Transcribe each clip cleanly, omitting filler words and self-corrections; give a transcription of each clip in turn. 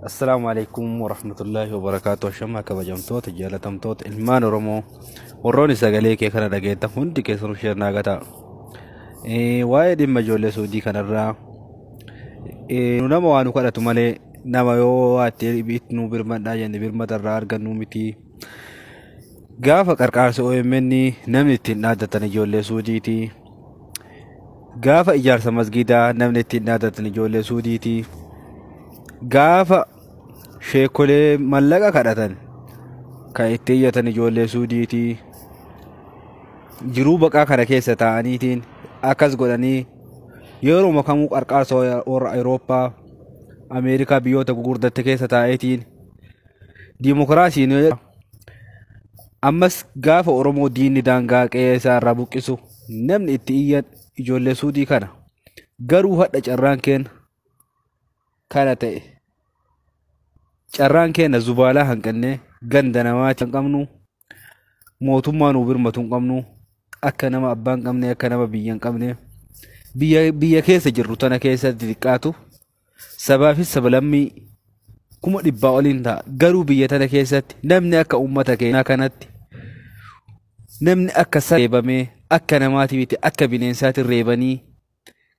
السلام عليكم ورحمة الله وبركاته. شما كبجمتوت جالتمتوت المان رمو وروني سجلي كي كنا دقيتا هندي كسر شير ناقتا وايد مجول سودي كنا را نما وانو كنا تمالي نما يو أتيري بيت نو برمنا يعني برمنا الرار جنو متي غافا كركارس أو مني نمني تنادى تنجول سودي تي غافا إجار سمسجدا نمني تنادى تنجول سودي تي غافا sheekolee mallaqa kadhatan kan itti iyyatan ijoollee suudiitii jiruu baqaa kana keessa ta'aniitiin akkas godhanii yeroo makamuu qarqaarsa warra Awurooppaa Ameerikaa biyyoota gurguddatte keessa taa'eetiin diimokiraasiin ammas gaafa Oromoo diinni daangaa qe'ee isaa irraa buqqisu namni itti iyyan ijoollee suudii kana garuu hadha carraan keenya kana ta'e. Carraan keenya zubaalaa hanqannee ganda namaatti hanqabnu mootummaan birmatu hin qabnu akka nama abbaan qabne akka nama biyya hin qabne biyya keessa jirru tana keessatti xiqqaatu sabaa fi sablammii kuma dhibbaa oliin ta'a garuu biyya tana keessatti namni akka uummata keenyaa kanatti namni akka reebamee akka namaati miti akka bineensaatti reebanii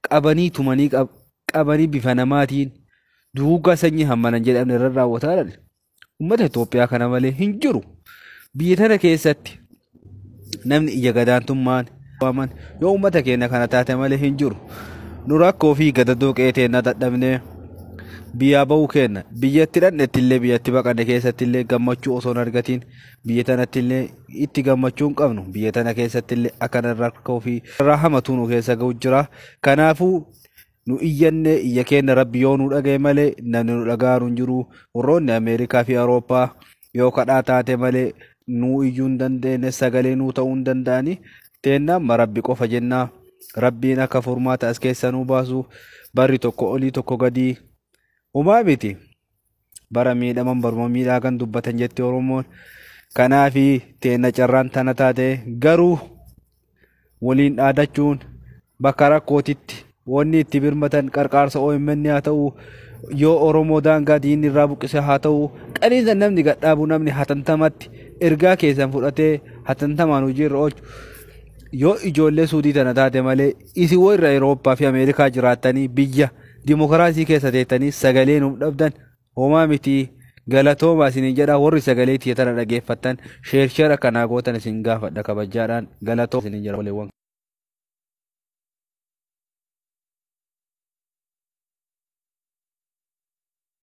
qabanii tumanii qabanii bifa namaatiin duugaa sanyii hammanan jedhamne irra raawwataa dha. Uummata Itoophiyaa kana malee hin jiru. Biyya tana keessatti namni ija gadaantummaan waaman yoo uummata keenya kana taate malee hin jiru. Nu rakkoo fi gadadoo qeeteennaa dadhabnee biyyaa bahuu kenna. Biyyatti dhandhetti illee biyyatti baqanne keessatti illee gammachuu osoo hin argatiin biyya tanatti illee itti gammachuu hin qabnu. Biyya tana keessatti illee akkana rakkoo fi irraa hamatu nu keessa ga'u jira. Kanaafuu nu iyyanne iyya keenya rabbi yoo nu dhagaye malee namni nu dhagaaru hin jiru. Warroonni Ameerikaa fi Awurooppaa yoo kadhaa taate malee nu iyyuu hin dandeenye sagalee nuu ta'uu hin danda'ani. Teennaan rabbi qofa jennaa. Rabbiin akka furmaata as keessa nu baasu barri tokko olii tokko gadii umaa miti. Bara miidhaman baruma miidhagan dubbatan jetti Oromoon. Kanaafi teenna carraan tana taate garuu waliin dhaadachuun bakka rakkootitti wanni itti birmatan qarqaarsa OMN haa ta'u yoo Oromoo daangaa diinni irraa buqqise haa ta'u qaniisa namni gadhaabu namni hatantamatti ergaa keessan fudhatee hatantamaan hojiirra oolchu yoo ijoollee suudii tana taate malee isin warra Awurooppaa fi Ameerikaa jiraattanii biyya dimokiraasii keessa teettanii sagalee nuuf dhabdan homaa miti galatoomaa isin jedha warri sagalee tiyya tana dhageeffattan sheershara kanaa gootan isin gaafadha kabajaadhaan galatoomaa isin jedha.